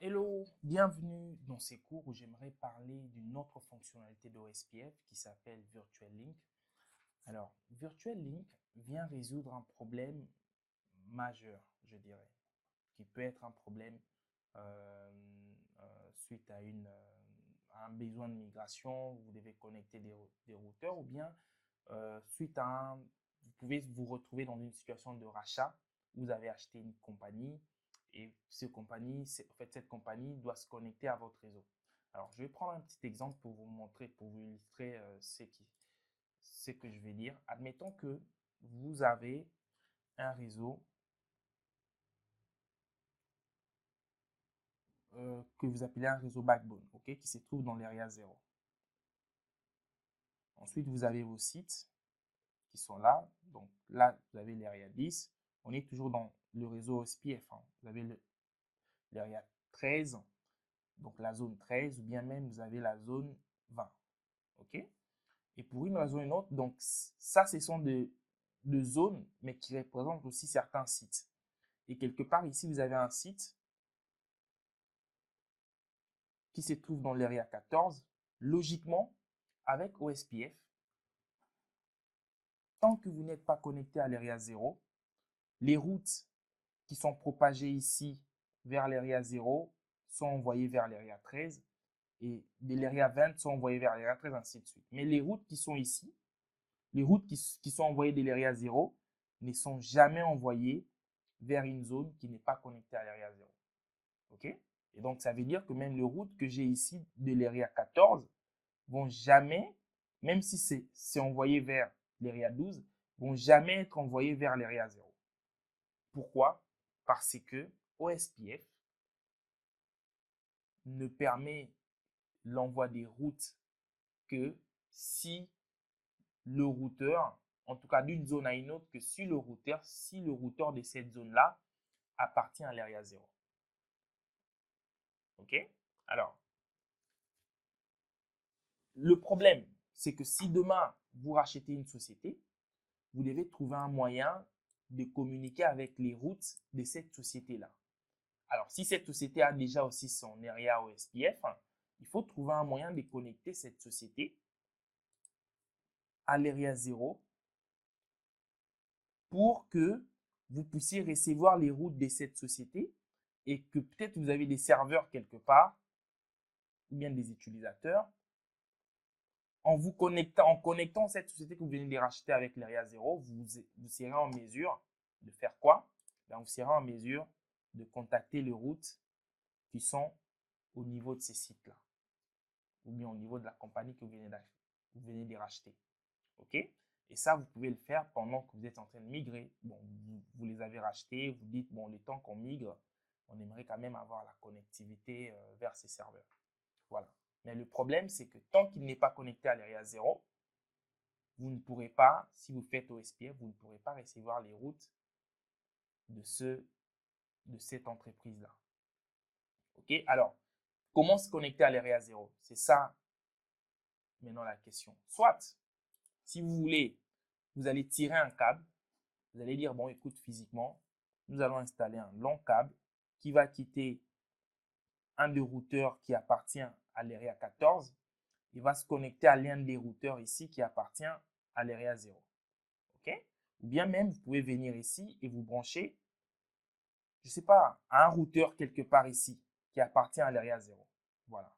Hello, bienvenue dans ces cours où j'aimerais parler d'une autre fonctionnalité de OSPF qui s'appelle Virtual Link. Alors, Virtual Link vient résoudre un problème majeur, je dirais, qui peut être un problème suite à un besoin de migration, vous devez connecter des routeurs, ou bien suite à vous pouvez vous retrouver dans une situation de rachat. Vous avez acheté une compagnie et cette compagnie doit se connecter à votre réseau. Alors, je vais prendre un petit exemple pour vous montrer, pour vous illustrer ce que je vais dire. Admettons que vous avez un réseau que vous appelez un réseau backbone, qui se trouve dans l'area 0. Ensuite, vous avez vos sites qui sont là. Donc là, vous avez l'area 10. On est toujours dans le réseau OSPF. Vous avez l'area 13, donc la zone 13, ou bien même vous avez la zone 20. Et pour une raison ou une autre, donc ça, ce sont de zones, mais qui représentent aussi certains sites. Et quelque part, ici, vous avez un site qui se trouve dans l'area 14. Logiquement, avec OSPF, tant que vous n'êtes pas connecté à l'area 0, les routes qui sont propagées ici vers l'area 0 sont envoyées vers l'area 13 et de l'area 20 sont envoyées vers l'area 13, ainsi de suite. Mais les routes qui sont ici, les routes qui sont envoyées de l'area 0 ne sont jamais envoyées vers une zone qui n'est pas connectée à l'area 0. Et donc, ça veut dire que même les routes que j'ai ici de l'area 14 vont jamais, même si c'est envoyé vers l'area 12, vont jamais être envoyées vers l'area 0. Pourquoi? Parce que OSPF ne permet l'envoi des routes que si le routeur, en tout cas d'une zone à une autre, que si le routeur de cette zone-là appartient à l'area 0. Alors, le problème, c'est que si demain, vous rachetez une société, vous devez trouver un moyen de communiquer avec les routes de cette société-là. Alors, si cette société a déjà aussi son area OSPF, il faut trouver un moyen de connecter cette société à l'area 0 pour que vous puissiez recevoir les routes de cette société et que peut-être vous avez des serveurs quelque part ou bien des utilisateurs. En connectant cette société que vous venez de racheter avec l'area 0, vous serez en mesure de faire quoi? Vous serez en mesure de contacter les routes qui sont au niveau de ces sites-là ou bien au niveau de la compagnie que vous venez de racheter. Et ça, vous pouvez le faire pendant que vous êtes en train de migrer. Bon, vous les avez rachetés, vous dites, bon, le temps qu'on migre, on aimerait quand même avoir la connectivité vers ces serveurs. Voilà. Mais le problème, c'est que tant qu'il n'est pas connecté à l'area 0, vous ne pourrez pas, si vous faites OSPF, vous ne pourrez pas recevoir les routes de cette entreprise-là. Alors, comment se connecter à l'area 0? C'est ça maintenant la question. Soit, si vous voulez, vous allez tirer un câble. Vous allez dire, bon, écoute, physiquement, nous allons installer un long câble qui va quitter un des routeurs qui appartient à l'area 14. Il va se connecter à l'un des routeurs ici qui appartient à l'area 0. Ou bien même, vous pouvez venir ici et vous brancher, je ne sais pas, à un routeur quelque part ici qui appartient à l'area 0. Voilà.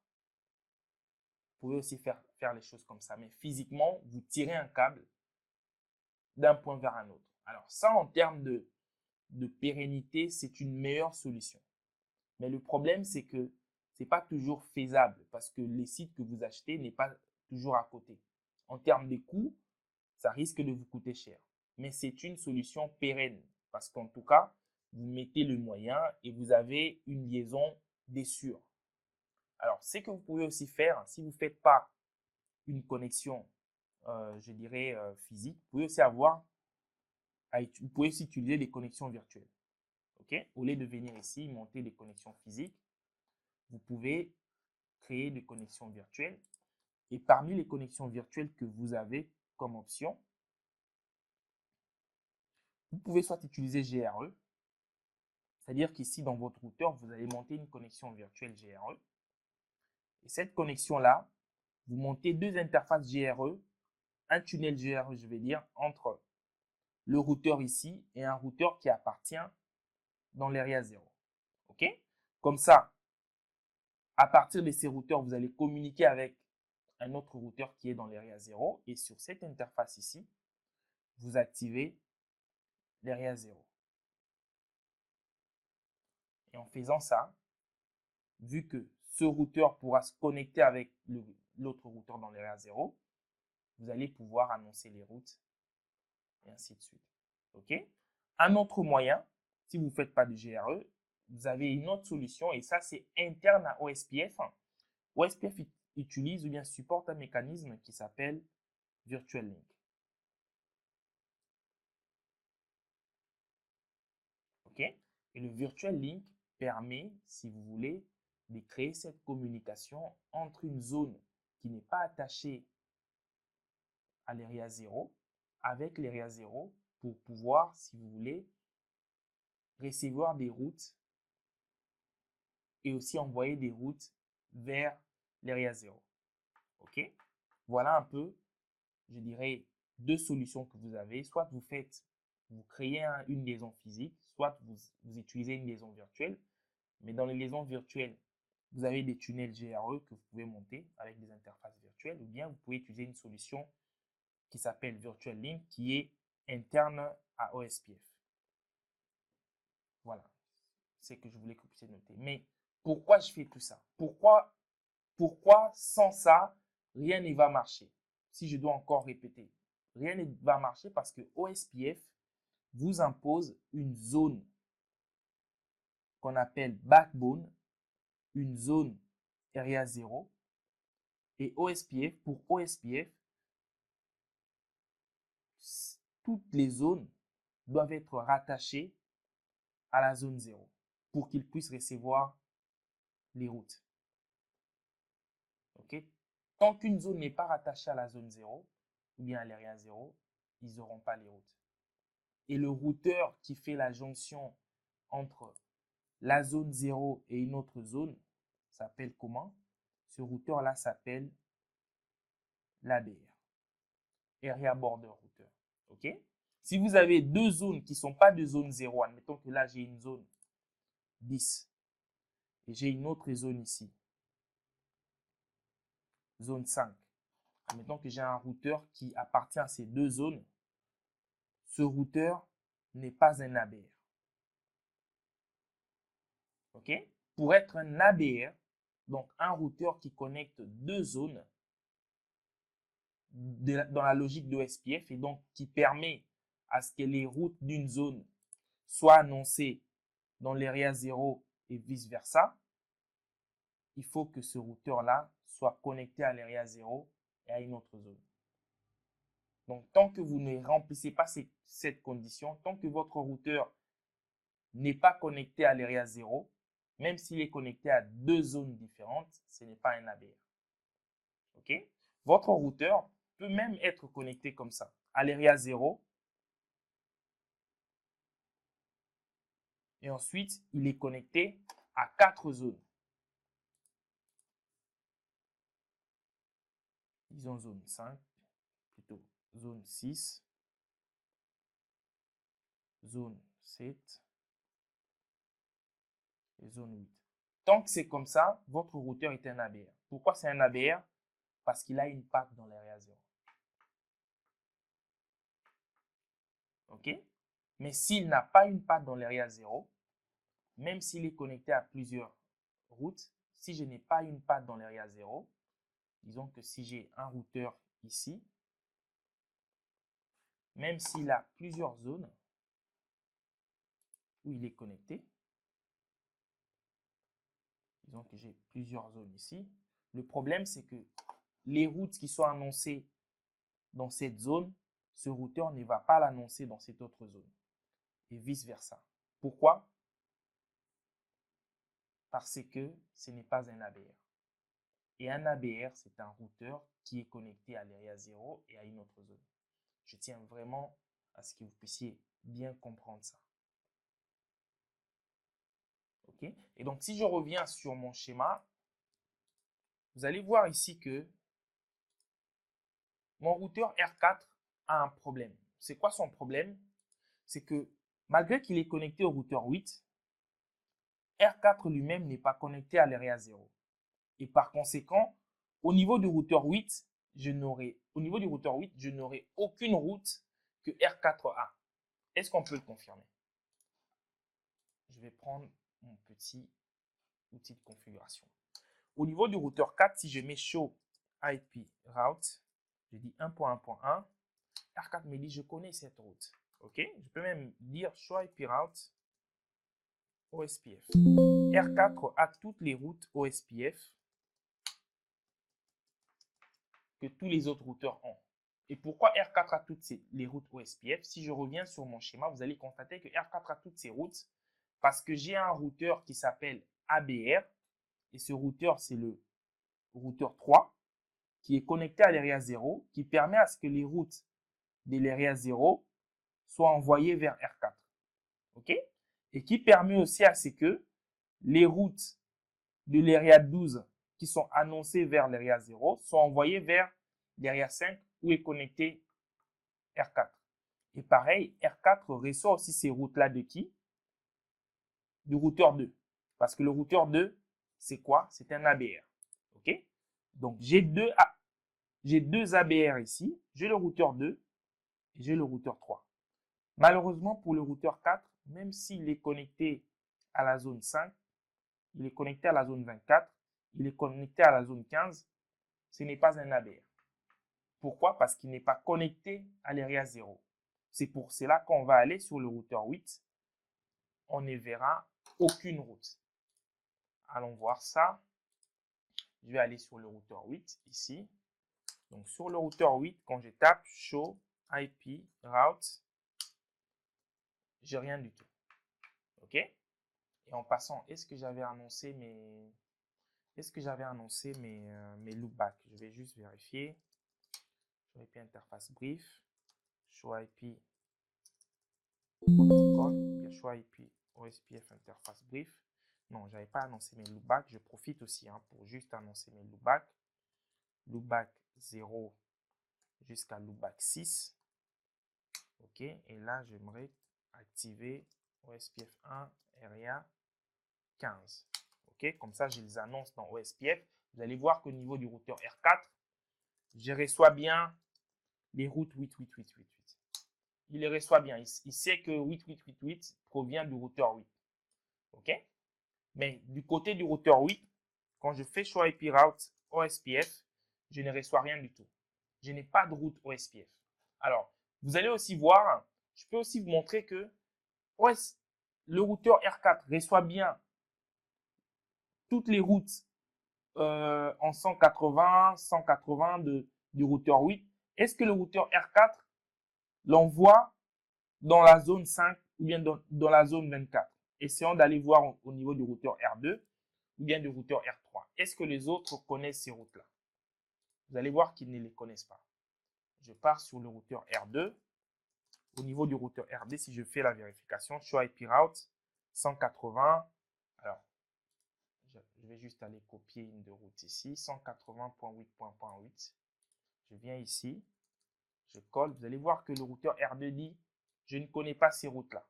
Vous pouvez aussi faire les choses comme ça. Mais physiquement, vous tirez un câble d'un point vers un autre. Alors ça, en termes de pérennité, c'est une meilleure solution. Mais le problème, c'est que ce n'est pas toujours faisable parce que les sites que vous achetez n'est pas toujours à côté. En termes de coûts, ça risque de vous coûter cher. Mais c'est une solution pérenne parce qu'en tout cas, vous mettez le moyen et vous avez une liaison sûre. Alors, ce que vous pouvez aussi faire, si vous ne faites pas une connexion, je dirais, physique, vous pouvez aussi utiliser des connexions virtuelles. Au lieu de venir ici, monter des connexions physiques, vous pouvez créer des connexions virtuelles. Et parmi les connexions virtuelles que vous avez comme option, Vous pouvez soit utiliser GRE, c'est-à-dire qu'ici, dans votre routeur, vous allez monter une connexion virtuelle GRE. Et cette connexion-là, vous montez deux interfaces GRE, un tunnel GRE, je vais dire, entre le routeur ici et un routeur qui appartient dans l'area 0. OK? Comme ça, à partir de ces routeurs, vous allez communiquer avec un autre routeur qui est dans l'area 0. Et sur cette interface ici, vous activez l'area 0. Et en faisant ça, vu que ce routeur pourra se connecter avec l'autre routeur dans l'area 0, vous allez pouvoir annoncer les routes et ainsi de suite. OK? Un autre moyen, si vous ne faites pas de GRE, vous avez une autre solution et ça, c'est interne à OSPF. OSPF utilise ou bien supporte un mécanisme qui s'appelle Virtual Link. OK? Et le Virtual Link permet, si vous voulez, de créer cette communication entre une zone qui n'est pas attachée à l'area 0 avec l'area 0 pour pouvoir, si vous voulez, recevoir des routes et aussi envoyer des routes vers l'area 0. OK? Voilà un peu, je dirais, deux solutions que vous avez. Soit vous créez une liaison physique, soit vous utilisez une liaison virtuelle. Mais dans les liaisons virtuelles, vous avez des tunnels GRE que vous pouvez monter avec des interfaces virtuelles, ou bien vous pouvez utiliser une solution qui s'appelle Virtual Link, qui est interne à OSPF. Voilà, c'est ce que je voulais que vous puissiez noter. Mais pourquoi je fais tout ça? Pourquoi sans ça, rien ne va marcher? Si je dois encore répéter, rien ne va marcher parce que OSPF vous impose une zone qu'on appelle backbone, une zone area 0. Et OSPF, pour OSPF, toutes les zones doivent être rattachées à la zone 0 pour qu'ils puissent recevoir les routes. OK? Tant qu'une zone n'est pas rattachée à la zone 0 ou bien à l'area 0, ils n'auront pas les routes. Et le routeur qui fait la jonction entre la zone 0 et une autre zone s'appelle comment? Ce routeur-là s'appelle l'ABR, Area Border Router. OK? Si vous avez deux zones qui ne sont pas de zone 0, admettons que là j'ai une zone 10 et j'ai une autre zone ici, zone 5. Admettons que j'ai un routeur qui appartient à ces deux zones. Ce routeur n'est pas un ABR. OK? Pour être un ABR, donc un routeur qui connecte deux zones dans la logique d'OSPF et donc qui permet à ce que les routes d'une zone soient annoncées dans l'area 0 et vice-versa, il faut que ce routeur-là soit connecté à l'area 0 et à une autre zone. Donc, tant que vous ne remplissez pas cette condition, tant que votre routeur n'est pas connecté à l'area 0, même s'il est connecté à deux zones différentes, ce n'est pas un ABR. OK? Votre routeur peut même être connecté comme ça, à l'area 0. Et ensuite, il est connecté à 4 zones. Disons zone 5, plutôt zone 6, zone 7 et zone 8. Tant que c'est comme ça, votre routeur est un ABR. Pourquoi c'est un ABR? Parce qu'il a une patte dans l'area 0. OK? Mais s'il n'a pas une patte dans l'area 0, même s'il est connecté à plusieurs routes, si je n'ai pas une patte dans l'area 0, disons que si j'ai un routeur ici, même s'il a plusieurs zones où il est connecté, disons que j'ai plusieurs zones ici, le problème c'est que les routes qui sont annoncées dans cette zone, ce routeur ne va pas l'annoncer dans cette autre zone et vice-versa. Pourquoi? Parce que ce n'est pas un ABR. Et un ABR, c'est un routeur qui est connecté à l'area 0 et à une autre zone. Je tiens vraiment à ce que vous puissiez bien comprendre ça. OK? Et donc, si je reviens sur mon schéma, vous allez voir ici que mon routeur R4 a un problème. C'est quoi son problème? C'est que malgré qu'il est connecté au routeur 8, R4 lui-même n'est pas connecté à l'area 0. Et par conséquent, au niveau du routeur 8, je n'aurai aucune route que R4 a. Est-ce qu'on peut le confirmer? Je vais prendre mon petit outil de configuration. Au niveau du routeur 4, si je mets show IP route, je dis 1.1.1, R4 me dit je connais cette route. OK? Je peux même dire show IP route OSPF. R4 a toutes les routes OSPF que tous les autres routeurs ont. Et pourquoi R4 a toutes les routes OSPF? Si je reviens sur mon schéma, vous allez constater que R4 a toutes ces routes parce que j'ai un routeur qui s'appelle ABR et ce routeur, c'est le routeur 3 qui est connecté à l'area 0 qui permet à ce que les routes de l'area 0 soient envoyées vers R4. OK? Et qui permet aussi à ce que les routes de l'area 12 qui sont annoncées vers l'area 0 soient envoyées vers l'area 5 où est connecté R4. Et pareil, R4 reçoit aussi ces routes-là de qui? Du routeur 2. Parce que le routeur 2, c'est quoi? C'est un ABR. OK? Donc, j'ai deux ABR ici. J'ai le routeur 2 et j'ai le routeur 3. Malheureusement, pour le routeur 4, même s'il est connecté à la zone 5, il est connecté à la zone 24, il est connecté à la zone 15, ce n'est pas un ABR. Pourquoi? Parce qu'il n'est pas connecté à l'area 0. C'est pour cela qu'on va aller sur le routeur 8. On ne verra aucune route. Allons voir ça. Je vais aller sur le routeur 8 ici. Donc sur le routeur 8, quand je tape show IP route, j'ai rien du tout. OK? Et en passant, est-ce que j'avais annoncé mes loopbacks? Je vais juste vérifier. Show IP interface brief, show IP protocol, bien show IP OSPF interface brief. Non, je n'avais pas annoncé mes loopbacks. Je profite aussi pour juste annoncer mes loopbacks. Loopback 0 jusqu'à loopback 6. OK. Et là, j'aimerais activer OSPF 1 area 15. OK. Comme ça, je les annonce dans OSPF. Vous allez voir qu'au niveau du routeur R4, je reçois bien les routes 8888. Il les reçoit bien. Il sait que 8888 provient du routeur 8. OK. Mais du côté du routeur 8, quand je fais show IP route OSPF, je ne reçois rien du tout. Je n'ai pas de route OSPF. Alors, vous allez aussi voir, je peux aussi vous montrer que le routeur R4 reçoit bien toutes les routes en 180, 180 du routeur 8. Est-ce que le routeur R4 l'envoie dans la zone 5 ou bien dans la zone 24? Essayons d'aller voir au niveau du routeur R2 ou bien du routeur R3. Est-ce que les autres connaissent ces routes-là? Vous allez voir qu'ils ne les connaissent pas. Je pars sur le routeur R2. Au niveau du routeur R2, si je fais la vérification, show IP route 180. Alors, je vais juste aller copier une de route ici, 180.8.8. Je viens ici, je colle. Vous allez voir que le routeur R2 dit, je ne connais pas ces routes-là.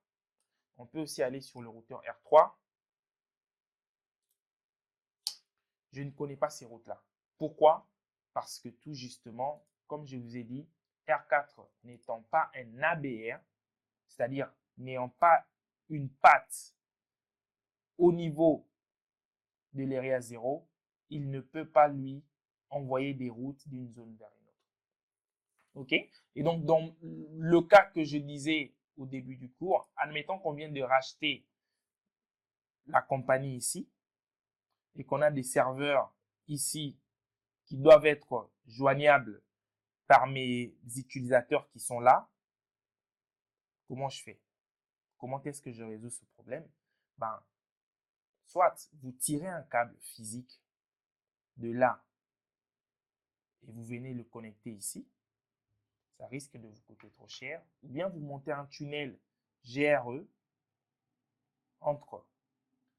On peut aussi aller sur le routeur R3. Je ne connais pas ces routes-là. Pourquoi? Parce que tout justement, comme je vous ai dit, R4 n'étant pas un ABR, c'est-à-dire n'ayant pas une patte au niveau de l'area 0, il ne peut pas lui envoyer des routes d'une zone vers une autre. OK? Et donc, dans le cas que je disais au début du cours, admettons qu'on vient de racheter la compagnie ici et qu'on a des serveurs ici qui doivent être joignables par mes utilisateurs qui sont là. Comment je fais? Comment est-ce que je résous ce problème? Ben, soit vous tirez un câble physique de là et vous venez le connecter ici. Ça risque de vous coûter trop cher. Ou bien vous montez un tunnel GRE entre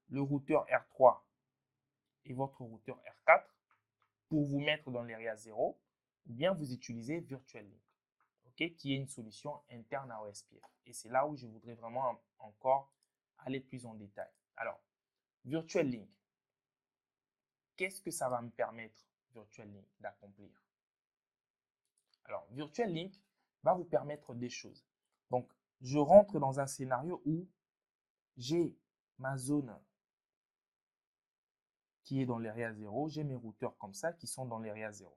le routeur R3 et votre routeur R4 pour vous mettre dans l'area 0, ou bien vous utilisez Virtual Link, okay, qui est une solution interne à OSPF. Et c'est là où je voudrais vraiment encore aller plus en détail. Alors, Virtual Link, qu'est-ce que ça va me permettre, Virtual Link, d'accomplir? Alors, Virtual Link va vous permettre des choses. Donc, je rentre dans un scénario où j'ai ma zone qui est dans l'area 0, j'ai mes routeurs comme ça qui sont dans l'area 0.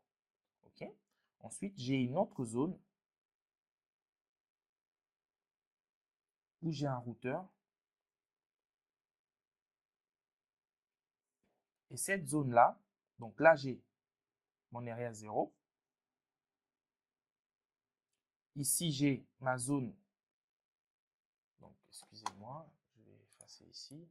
Okay? Ensuite, j'ai une autre zone où j'ai un routeur. Et cette zone-là, donc là, j'ai mon area 0. Ici, j'ai ma zone. Donc, excusez-moi, je vais effacer ici.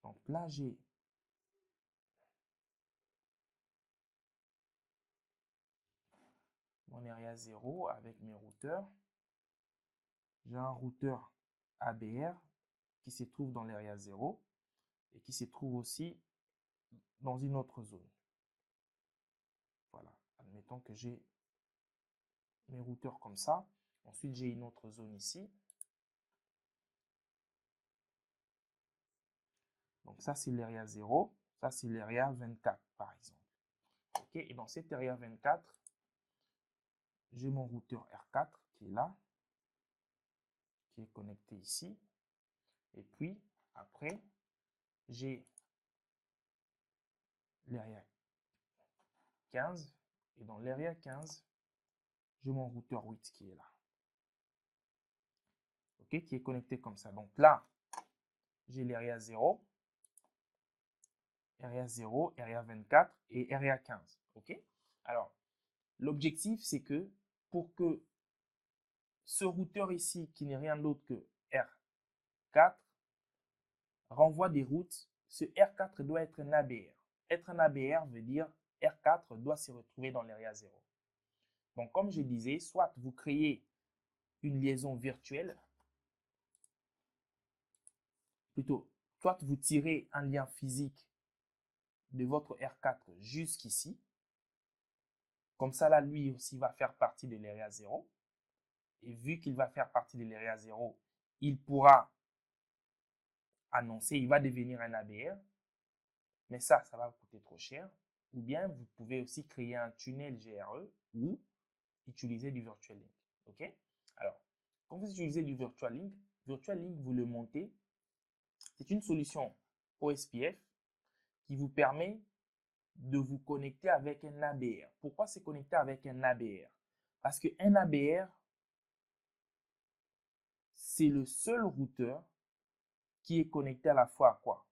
Donc là, j'ai mon area 0 avec mes routeurs. J'ai un routeur ABR qui se trouve dans l'area 0 et qui se trouve aussi dans une autre zone. Voilà, admettons que j'ai mes routeurs comme ça. Ensuite, j'ai une autre zone ici. Donc ça, c'est l'area 0. Ça, c'est l'area 24, par exemple. Okay, et dans cette area 24, j'ai mon routeur R4 qui est là, qui est connecté ici. Et puis, après, j'ai l'area 15. Et dans l'area 15, j'ai mon routeur 8 qui est là. Okay, qui est connecté comme ça. Donc là, j'ai l'area 0, area 0, area 24 et area 15. Okay? Alors, l'objectif, c'est que pour que ce routeur ici, qui n'est rien d'autre que R4, renvoie des routes, ce R4 doit être un ABR. Être un ABR veut dire R4 doit se retrouver dans l'area 0. Donc, comme je disais, soit vous créez une liaison virtuelle, plutôt, soit vous tirez un lien physique de votre R4 jusqu'ici. Comme ça, là, lui aussi va faire partie de l'area 0. Et vu qu'il va faire partie de l'area 0, il pourra annoncer, il va devenir un ABR. Mais ça va vous coûter trop cher. Ou bien, vous pouvez aussi créer un tunnel GRE ou utiliser du Virtual Link. OK? Alors, quand vous utilisez du Virtual Link, vous le montez. C'est une solution OSPF qui vous permet de vous connecter avec un ABR. Pourquoi c'est connecté avec un ABR? Parce qu'un ABR, c'est le seul routeur qui est connecté à la fois à quoi?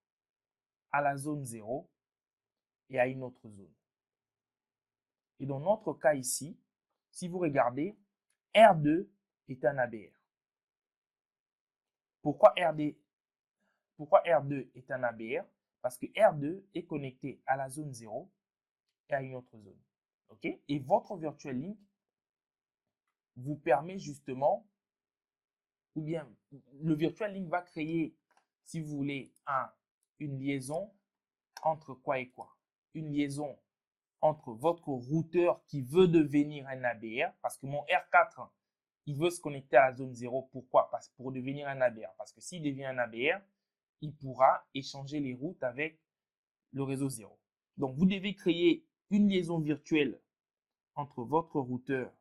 À la zone 0 et à une autre zone. Et dans notre cas ici, si vous regardez, R2 est un ABR. Pourquoi R2 est un ABR? Parce que R2 est connecté à la zone 0 et à une autre zone. Okay? Et votre Virtual Link vous permet justement, ou bien le Virtual Link va créer, si vous voulez, une liaison entre quoi et quoi? Une liaison entre votre routeur qui veut devenir un ABR, parce que mon R4, il veut se connecter à la zone 0. Pourquoi? Parce que pour devenir un ABR. Parce que s'il devient un ABR, il pourra échanger les routes avec le réseau 0. Donc, vous devez créer une liaison virtuelle entre votre routeur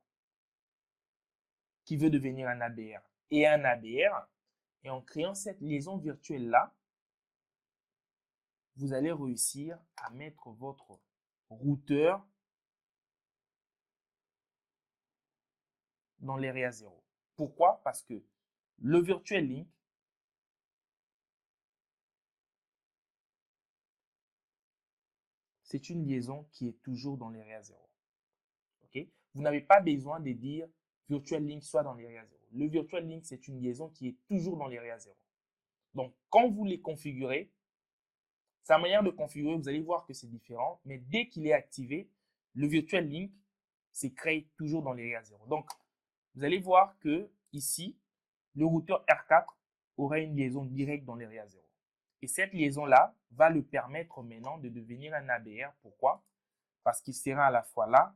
qui veut devenir un ABR et un ABR. Et en créant cette liaison virtuelle-là, vous allez réussir à mettre votre routeur dans l'area 0. Pourquoi? Parce que le Virtual Link c'est une liaison qui est toujours dans l'area 0. Okay? Vous n'avez pas besoin de dire Virtual Link soit dans l'area 0. Le Virtual Link, c'est une liaison qui est toujours dans l'area 0. Donc, quand vous les configurez, sa manière de configurer, vous allez voir que c'est différent, mais dès qu'il est activé, le virtual link c'est créé toujours dans l'area 0. Donc, vous allez voir que ici, le routeur R4 aura une liaison directe dans l'area 0. Et cette liaison-là va le permettre maintenant de devenir un ABR. Pourquoi? Parce qu'il sera à la fois là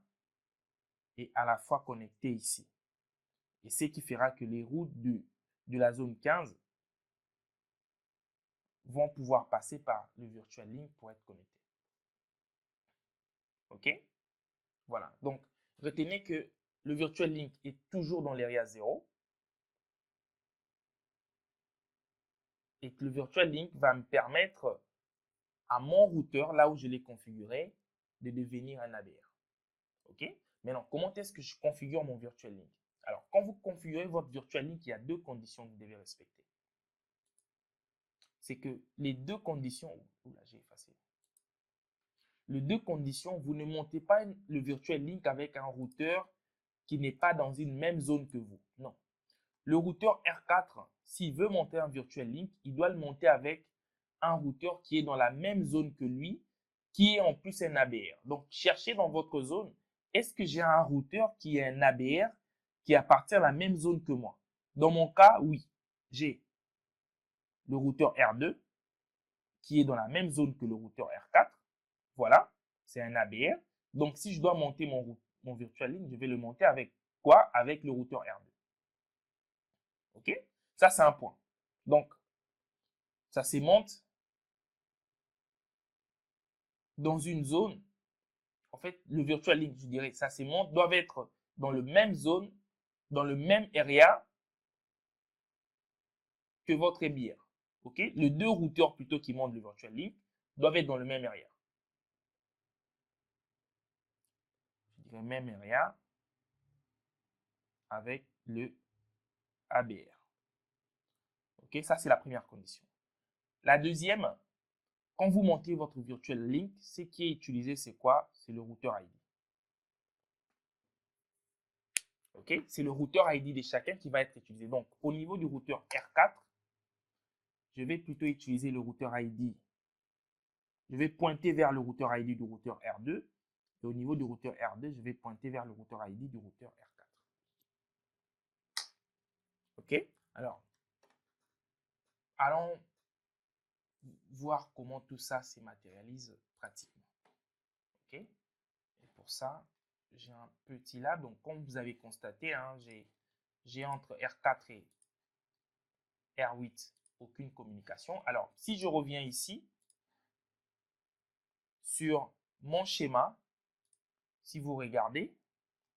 et à la fois connecté ici. Et ce qui fera que les routes de la zone 15 vont pouvoir passer par le virtual link pour être connectés. OK? Voilà. Donc, retenez que le virtual link est toujours dans l'area 0 et que le virtual link va me permettre à mon routeur, là où je l'ai configuré, de devenir un ABR. OK? Maintenant, comment est-ce que je configure mon virtual link? Alors, quand vous configurez votre virtual link, il y a deux conditions que vous devez respecter. C'est que les deux conditions... Oula, j'ai effacé. Les deux conditions, vous ne montez pas le virtual link avec un routeur qui n'est pas dans une même zone que vous. Non. Le routeur R4, s'il veut monter un virtual link, il doit le monter avec un routeur qui est dans la même zone que lui, qui est en plus un ABR. Donc, cherchez dans votre zone, est-ce que j'ai un routeur qui est un ABR qui appartient à la même zone que moi? Dans mon cas, oui. J'ai le routeur R2 qui est dans la même zone que le routeur R4. Voilà, c'est un ABR. Donc, si je dois monter mon virtual link, je vais le monter avec quoi? Avec le routeur R2. OK? Ça, c'est un point. Donc, ça se monte dans une zone. En fait, le virtual link, je dirais, ça se monte, doivent être dans le même zone, dans le même area que votre ABR. OK? Les deux routeurs plutôt qui montent le virtual link doivent être dans le même area. Je dirais même area avec le ABR. OK? Ça, c'est la première condition. La deuxième, quand vous montez votre virtual link, ce qui est utilisé, c'est quoi? C'est le routeur ID. OK? C'est le routeur ID de chacun qui va être utilisé. Donc, au niveau du routeur R4, je vais plutôt utiliser le routeur ID. Je vais pointer vers le routeur ID du routeur R2. Et au niveau du routeur R2, je vais pointer vers le routeur ID du routeur R4. OK? Alors, allons voir comment tout ça se matérialise pratiquement. OK? Et pour ça, j'ai un petit lab. Donc, comme vous avez constaté, hein, j'ai entre R4 et R8 aucune communication. Alors, si je reviens ici, sur mon schéma, si vous regardez,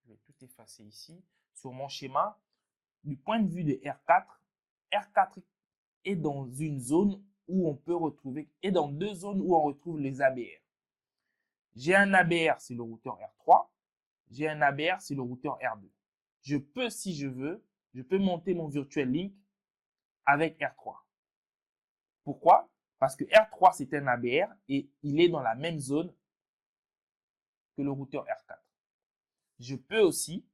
je vais tout effacer ici, sur mon schéma, du point de vue de R4, R4 est dans une zone où on peut retrouver, et dans deux zones où on retrouve les ABR. J'ai un ABR, c'est le routeur R3. J'ai un ABR, c'est le routeur R2. Je peux, si je veux, je peux monter mon virtual link avec R3. Pourquoi? Parce que R3, c'est un ABR et il est dans la même zone que le routeur R4. Je peux aussi,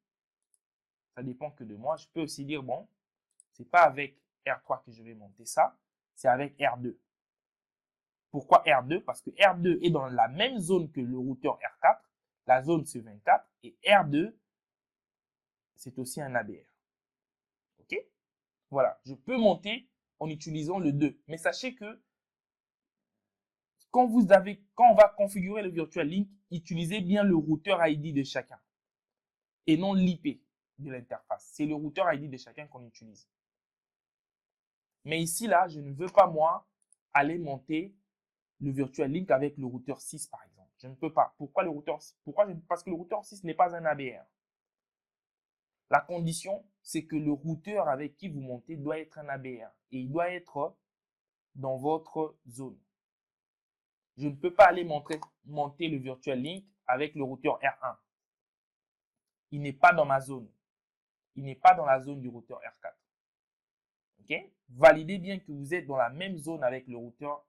ça dépend que de moi, je peux aussi dire, bon, c'est pas avec R3 que je vais monter ça, c'est avec R2. Pourquoi R2? Parce que R2 est dans la même zone que le routeur R4, la zone C24, et R2, c'est aussi un ABR. OK? Voilà, je peux monter en utilisant le 2. Mais sachez que quand on va configurer le virtual link, utilisez bien le routeur ID de chacun et non l'IP de l'interface. C'est le routeur ID de chacun qu'on utilise. Mais ici, là, je ne veux pas, moi, aller monter le virtual link avec le routeur 6, par exemple. Je ne peux pas. Pourquoi le routeur 6? Parce que le routeur 6 n'est pas un ABR. La condition, c'est que le routeur avec qui vous montez doit être un ABR et il doit être dans votre zone. Je ne peux pas aller monter le virtual link avec le routeur R1. Il n'est pas dans ma zone. Il n'est pas dans la zone du routeur R4. OK? Validez bien que vous êtes dans la même zone avec le routeur,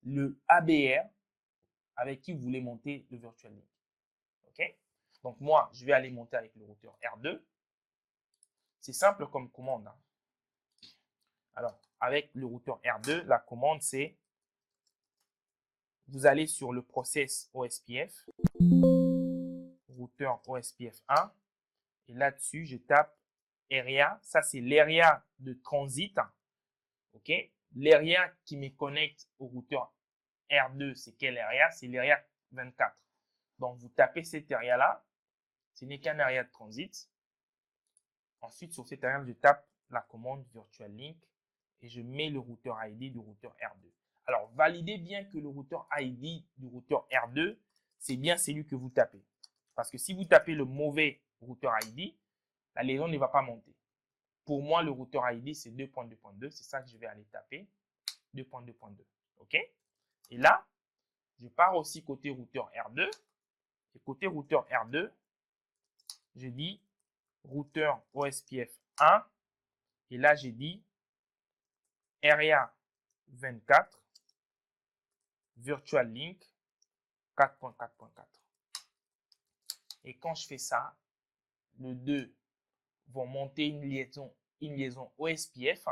le ABR, avec qui vous voulez monter le virtual link. OK? Donc, moi, je vais aller monter avec le routeur R2. C'est simple comme commande. Hein. Alors, avec le routeur R2, la commande, c'est vous allez sur le process OSPF. routeur OSPF 1. Et là-dessus, je tape area. Ça, c'est l'area de transit. OK? L'area qui me connecte au routeur R2, c'est quelle area? C'est l'area 24. Donc, vous tapez cette area-là. Ce n'est qu'un area de transit. Ensuite, sur cette area, je tape la commande virtual link et je mets le routeur ID du routeur R2. Alors, validez bien que le routeur ID du routeur R2, c'est bien celui que vous tapez. Parce que si vous tapez le mauvais routeur ID, la liaison ne va pas monter. Pour moi, le routeur ID, c'est 2.2.2. C'est ça que je vais aller taper. 2.2.2. OK? Et là, je pars aussi côté routeur R2. Et côté routeur R2, je dis routeur OSPF 1. Et là, j'ai dit area 24 virtual link 4.4.4. Et quand je fais ça, les deux vont monter une liaison OSPF,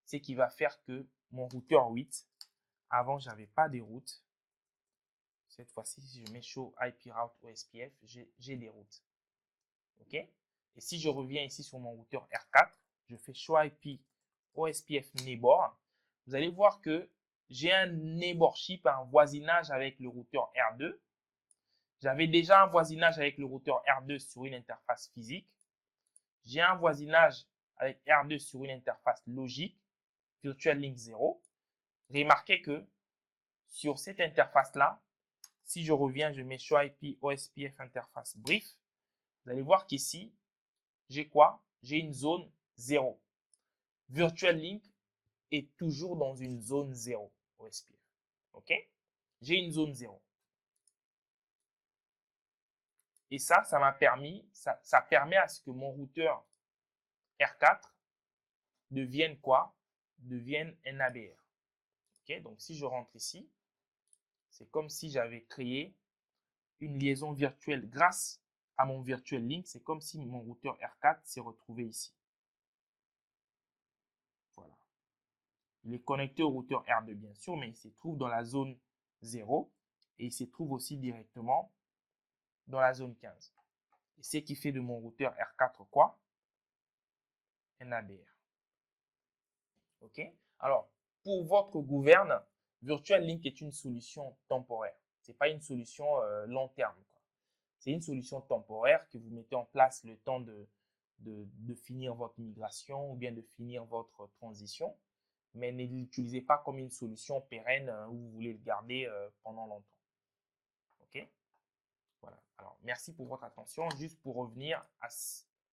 ce qui va faire que mon routeur 8, avant, je n'avais pas de routes. Cette fois-ci, si je mets show IP route OSPF, j'ai des routes. OK? Et si je reviens ici sur mon routeur R4, je fais show IP OSPF neighbor. Vous allez voir que j'ai un neighborship, un voisinage avec le routeur R2. J'avais déjà un voisinage avec le routeur R2 sur une interface physique. J'ai un voisinage avec R2 sur une interface logique, Virtual Link 0. Remarquez que sur cette interface-là, si je reviens, je mets show IP OSPF interface brief. Vous allez voir qu'ici, j'ai quoi? J'ai une zone 0. Virtual Link est toujours dans une zone 0 OSPF. OK? J'ai une zone 0. Et ça m'a permis, ça permet à ce que mon routeur R4 devienne quoi? Devienne un ABR. OK? Donc, si je rentre ici, c'est comme si j'avais créé une liaison virtuelle grâce à mon virtual link. C'est comme si mon routeur R4 s'est retrouvé ici. Voilà. Il est connecté au routeur R2 bien sûr, mais il se trouve dans la zone 0 et il se trouve aussi directement dans la zone 15. Et ce qui fait de mon routeur R4 quoi? Un ABR. OK? Alors, pour votre gouverne, Virtual Link est une solution temporaire. Ce n'est pas une solution long terme. C'est une solution temporaire que vous mettez en place le temps de finir votre migration ou bien de finir votre transition. Mais ne l'utilisez pas comme une solution pérenne où vous voulez le garder pendant longtemps. OK? Voilà. Alors, merci pour votre attention. Juste pour revenir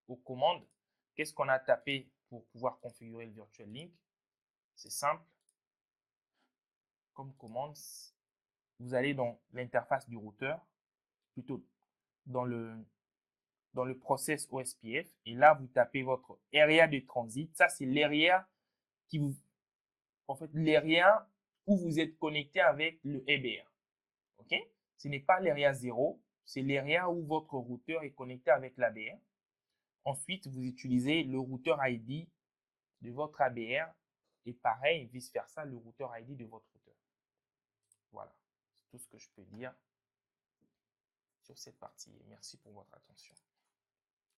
aux commandes, qu'est-ce qu'on a tapé pour pouvoir configurer le Virtual Link? C'est simple. Comme commande, vous allez dans l'interface du routeur, plutôt dans le process OSPF, et là, vous tapez votre area de transit. Ça, c'est l'area qui vous, en fait, l'area où vous êtes connecté avec le EBR. OK? Ce n'est pas l'area 0, c'est l'area où votre routeur est connecté avec l'ABR. Ensuite, vous utilisez le routeur ID de votre ABR et pareil, vice-versa, le routeur ID de votre routeur. Voilà, c'est tout ce que je peux dire sur cette partie. Merci pour votre attention.